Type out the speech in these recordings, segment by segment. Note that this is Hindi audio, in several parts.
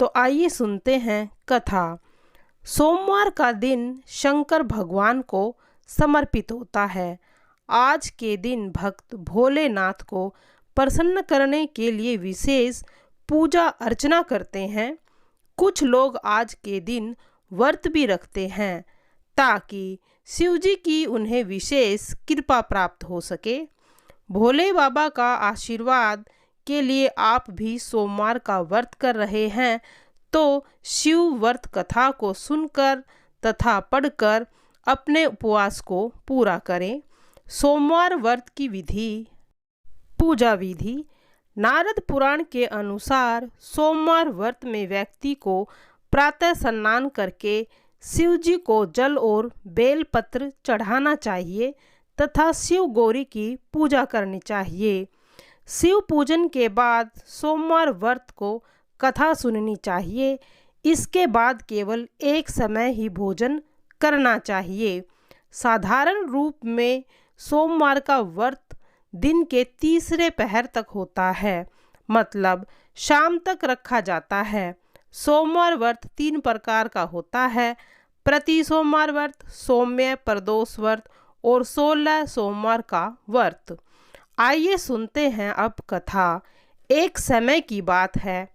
तो आइए सुनते हैं कथा। सोमवार का दिन शंकर भगवान को समर्पित होता है। आज के दिन भक्त भोलेनाथ को प्रसन्न करने के लिए विशेष पूजा अर्चना करते हैं। कुछ लोग आज के दिन व्रत भी रखते हैं ताकि शिव जी की उन्हें विशेष कृपा प्राप्त हो सके। भोले बाबा का आशीर्वाद के लिए आप भी सोमवार का व्रत कर रहे हैं तो शिव व्रत कथा को सुनकर तथा पढ़कर अपने उपवास को पूरा करें। सोमवार व्रत की विधि। पूजा विधि। नारद पुराण के अनुसार सोमवार व्रत में व्यक्ति को प्रातः स्नान करके शिव जी को जल और बेलपत्र चढ़ाना चाहिए तथा शिव गौरी की पूजा करनी चाहिए। शिव पूजन के बाद सोमवार व्रत को कथा सुननी चाहिए। इसके बाद केवल एक समय ही भोजन करना चाहिए। साधारण रूप में सोमवार का व्रत दिन के तीसरे पहर तक होता है, मतलब शाम तक रखा जाता है। सोमवार व्रत 3 प्रकार का होता है: प्रति सोमवार व्रत, सौम्य प्रदोष व्रत और 16 सोमवार का व्रत। आइए सुनते हैं अब कथा। एक समय की बात है,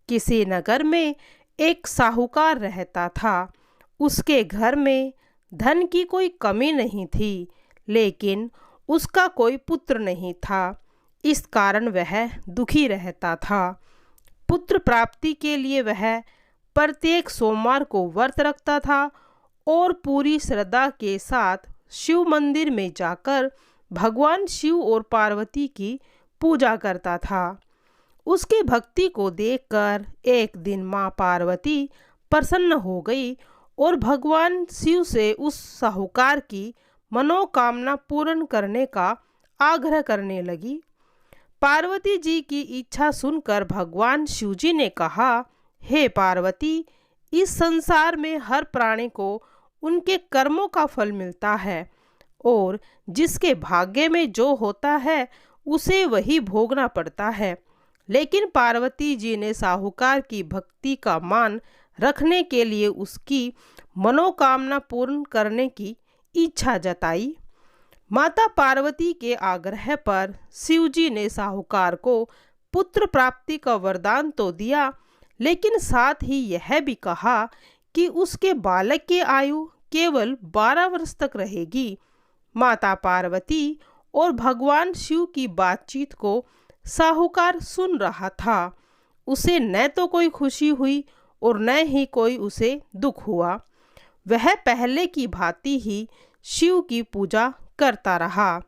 किसी नगर में एक साहूकार रहता था। उसके घर में धन की कोई कमी नहीं थी, लेकिन उसका कोई पुत्र नहीं था। इस कारण वह दुखी रहता था। पुत्र प्राप्ति के लिए वह प्रत्येक सोमवार को व्रत रखता था और पूरी श्रद्धा के साथ शिव मंदिर में जाकर भगवान शिव और पार्वती की पूजा करता था। उसकी भक्ति को देखकर एक दिन माँ पार्वती प्रसन्न हो गई और भगवान शिव से उस साहूकार की मनोकामना पूर्ण करने का आग्रह करने लगी। पार्वती जी की इच्छा सुनकर भगवान शिव जी ने कहा, हे पार्वती, इस संसार में हर प्राणी को उनके कर्मों का फल मिलता है और जिसके भाग्य में जो होता है उसे वही भोगना पड़ता है। लेकिन पार्वती जी ने साहूकार की भक्ति का मान रखने के लिए उसकी मनोकामना पूर्ण करने की इच्छा जताई। माता पार्वती के आग्रह पर शिव जी ने साहूकार को पुत्र प्राप्ति का वरदान तो दिया, लेकिन साथ ही यह भी कहा कि उसके बालक की आयु केवल 12 वर्ष तक रहेगी। माता पार्वती और भगवान शिव की बातचीत को साहूकार सुन रहा था। उसे न तो कोई खुशी हुई और न ही कोई उसे दुख हुआ। वह पहले की भांति ही शिव की पूजा करता रहा।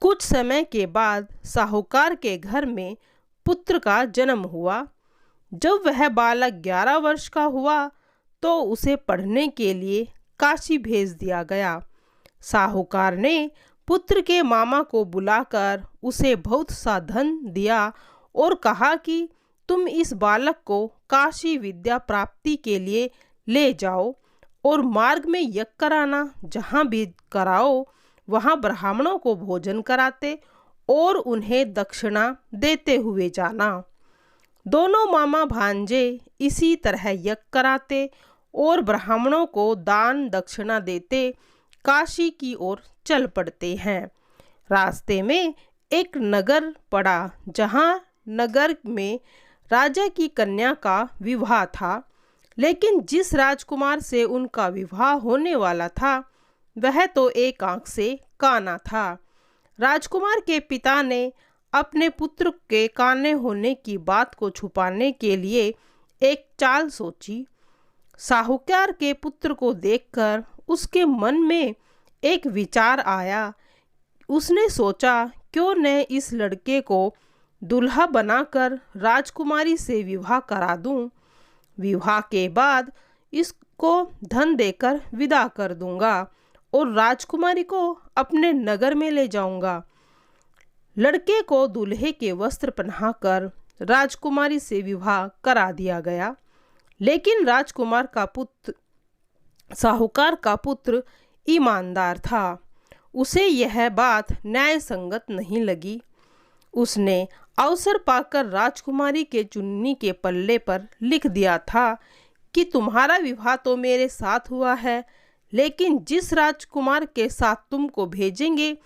कुछ समय के बाद साहूकार के घर में पुत्र का जन्म हुआ। जब वह बालक 11 वर्ष का हुआ तो उसे पढ़ने के लिए काशी भेज दिया गया। साहूकार ने पुत्र के मामा को बुलाकर उसे बहुत सा धन दिया और कहा कि तुम इस बालक को काशी विद्या प्राप्ति के लिए ले जाओ और मार्ग में यज्ञ कराना। जहाँ भी कराओ वहाँ ब्राह्मणों को भोजन कराते और उन्हें दक्षिणा देते हुए जाना। दोनों मामा भांजे इसी तरह यज्ञ कराते और ब्राह्मणों को दान दक्षिणा देते काशी की ओर चल पड़ते हैं। रास्ते में एक नगर पड़ा, जहाँ नगर में राजा की कन्या का विवाह था, लेकिन जिस राजकुमार से उनका विवाह होने वाला था वह तो एक आंख से काना था। राजकुमार के पिता ने अपने पुत्र के काने होने की बात को छुपाने के लिए एक चाल सोची। साहूकार के पुत्र को देखकर उसके मन में एक विचार आया। उसने सोचा, क्यों न इस लड़के को दूल्हा बनाकर राजकुमारी से विवाह करा दूं। विवाह के बाद इसको धन देकर विदा कर दूंगा और राजकुमारी को अपने नगर में ले जाऊंगा। लड़के को दूल्हे के वस्त्र पहनाकर राजकुमारी से विवाह करा दिया गया। लेकिन राजकुमार का पुत्र साहूकार का पुत्र ईमानदार था। उसे यह बात न्याय संगत नहीं लगी। उसने अवसर पाकर राजकुमारी के चुन्नी के पल्ले पर लिख दिया था कि तुम्हारा विवाह तो मेरे साथ हुआ है, लेकिन जिस राजकुमार के साथ तुमको भेजेंगे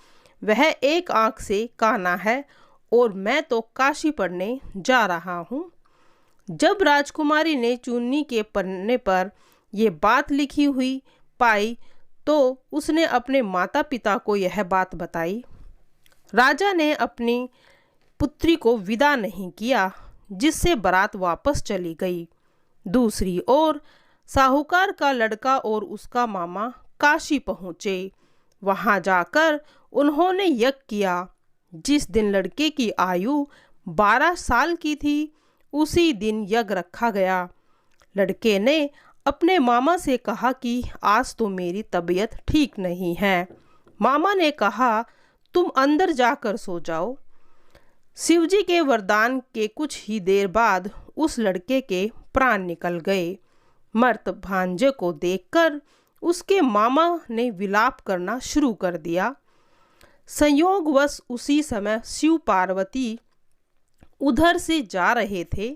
वह एक आंख से काना है और मैं तो काशी पढ़ने जा रहा हूँ। जब राजकुमारी ने चुन्नी के पन्ने पर ये बात लिखी हुई पाई तो उसने अपने माता पिता को यह बात बताई। राजा ने अपनी पुत्री को विदा नहीं किया, जिससे बारात वापस चली गई। दूसरी ओर साहूकार का लड़का और उसका मामा काशी पहुँचे। वहाँ जाकर उन्होंने यज्ञ किया। जिस दिन लड़के की आयु 12 साल की थी उसी दिन यज्ञ रखा गया। लड़के ने अपने मामा से कहा कि आज तो मेरी तबीयत ठीक नहीं है। मामा ने कहा तुम अंदर जाकर सो जाओ। शिवजी के वरदान के कुछ ही देर बाद उस लड़के के प्राण निकल गए। मर्त भांजे को देखकर उसके मामा ने विलाप करना शुरू कर दिया। संयोगवश उसी समय शिव पार्वती उधर से जा रहे थे।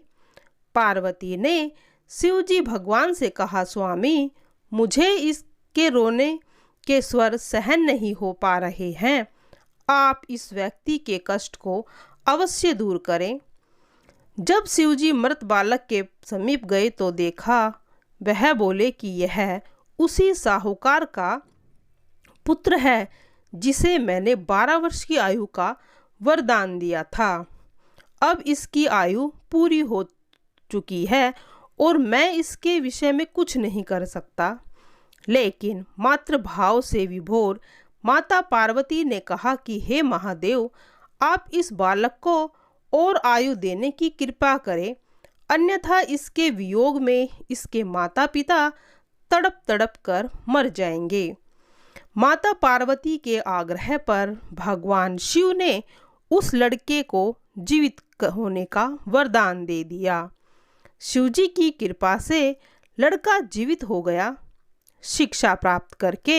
पार्वती ने शिवजी भगवान से कहा, स्वामी मुझे इसके रोने के स्वर सहन नहीं हो पा रहे हैं, आप इस व्यक्ति के कष्ट को अवश्य दूर करें। जब शिवजी मृत बालक के समीप गए तो देखा, वह बोले कि यह उसी साहूकार का पुत्र है जिसे मैंने 12 वर्ष की आयु का वरदान दिया था। अब इसकी आयु पूरी हो चुकी है और मैं इसके विषय में कुछ नहीं कर सकता। लेकिन मातृ भाव से विभोर माता पार्वती ने कहा कि हे महादेव, आप इस बालक को और आयु देने की कृपा करें, अन्यथा इसके वियोग में इसके माता पिता तड़प तड़प कर मर जाएंगे। माता पार्वती के आग्रह पर भगवान शिव ने उस लड़के को जीवित होने का वरदान दे दिया। शिवजी की कृपा से लड़का जीवित हो गया। शिक्षा प्राप्त करके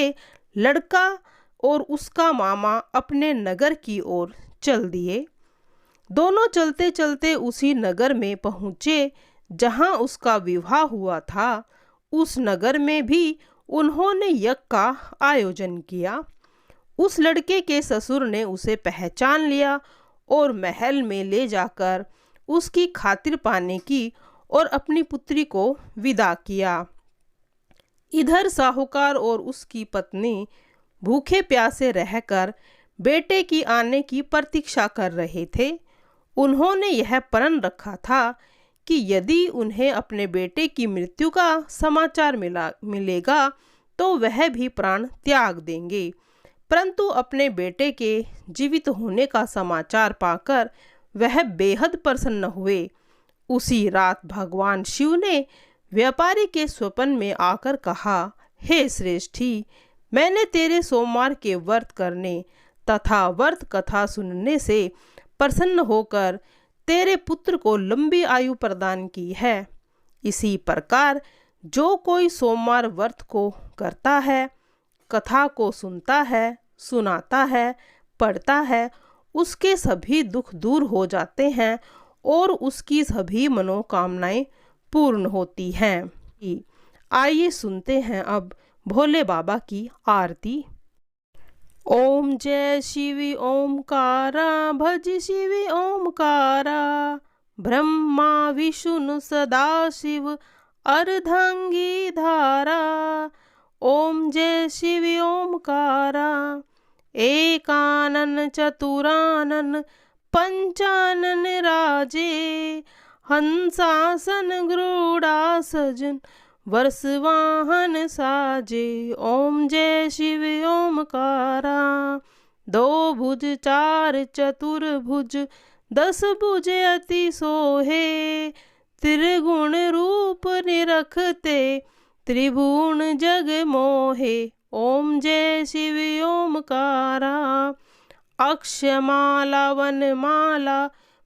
लड़का और उसका मामा अपने नगर की ओर चल दिए। दोनों चलते चलते उसी नगर में पहुँचे जहाँ उसका विवाह हुआ था। उस नगर में भी उन्होंने यज्ञ का आयोजन किया। उस लड़के के ससुर ने उसे पहचान लिया और महल में ले जाकर उसकी खातिर पाने की और अपनी पुत्री को विदा किया। इधर साहूकार और उसकी पत्नी भूखे प्यासे रहकर बेटे की आने की प्रतीक्षा कर रहे थे। उन्होंने यह प्रण रखा था कि यदि उन्हें अपने बेटे की मृत्यु का समाचार मिलेगा तो वह भी प्राण त्याग देंगे। परंतु अपने बेटे के जीवित होने का समाचार पाकर वह बेहद प्रसन्न हुए। उसी रात भगवान शिव ने व्यापारी के स्वप्न में आकर कहा, हे श्रेष्ठी, मैंने तेरे सोमवार के व्रत करने तथा व्रत कथा सुनने से प्रसन्न होकर तेरे पुत्र को लंबी आयु प्रदान की है। इसी प्रकार जो कोई सोमवार व्रत को करता है, कथा को सुनता है, सुनाता है, पढ़ता है, उसके सभी दुख दूर हो जाते हैं और उसकी सभी मनोकामनाएं पूर्ण होती हैं। आइए सुनते हैं अब भोले बाबा की आरती। ओम जय शिवी ओमकारा, भज शिवी ओमकारा, ब्रह्मा विष्णु सदा शिव अर्धांगी धारा। ओम जय शिवी ओमकारा, एकानन चतुरानन पंचानन राजे, हंसासन गरुड़ा सजन वर्षवाहन साजे। ओम जय शिव ओमकारा, दो भुज चार चतुर्भुज, 10 भुज अति सोहे, त्रिगुण रूप निरखते त्रिभुवन जग मोहे। ओम जय शिव ओमकारा, अक्षमाला वनमाला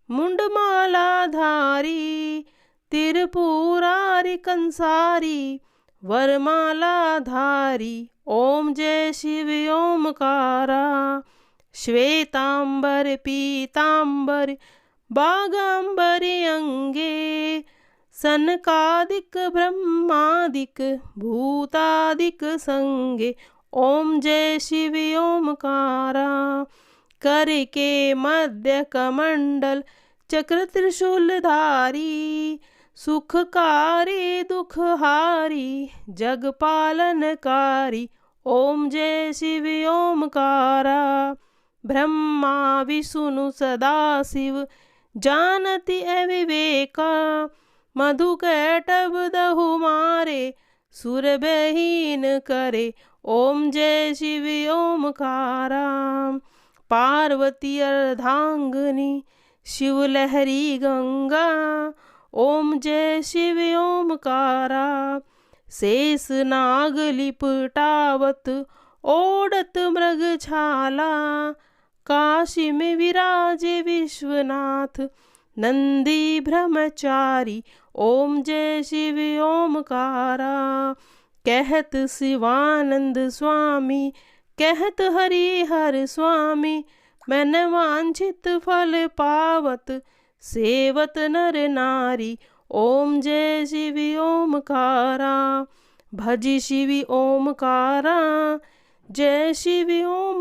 मुंडमाला धारी, त्रिपुरारी कंसारी वरमाला धारी। ओम जय शिव ओमकारा, श्वेतांबर पीतांबर बागाम्बरी अंगे सनकादिक ब्रह्मादिक भूतादिक संगे। ओम जय शिव ओमकारा। कर के मध्य कमंडल चक्र त्रिशूलधारी। सुखकारी दुखहारी जग पालनकारी। ओम जय शिव ओमकारा। ब्रह्मा विष्णु सदा शिव जानति अविवेका। मधु कैटभ दहु मारे सुर बहीन करे। ओम जय शिव ओमकारा। पार्वती अर्धांगिनी शिव लहरी गंगा। ओम जय शिव ओमकारा। शेष नाग लिपटावत ओढ़त मृग छाला। काशी में विराजे विश्वनाथ नंदी ब्रह्मचारी। ओम जय शिव ओमकारा। कहत शिवानंद स्वामी कहत हरिहर स्वामी। मन वांछित फल पावत सेवत नर नारी। ओम जय शिव ओमकारा। भज शिव ओमकारा। जय शिव ओम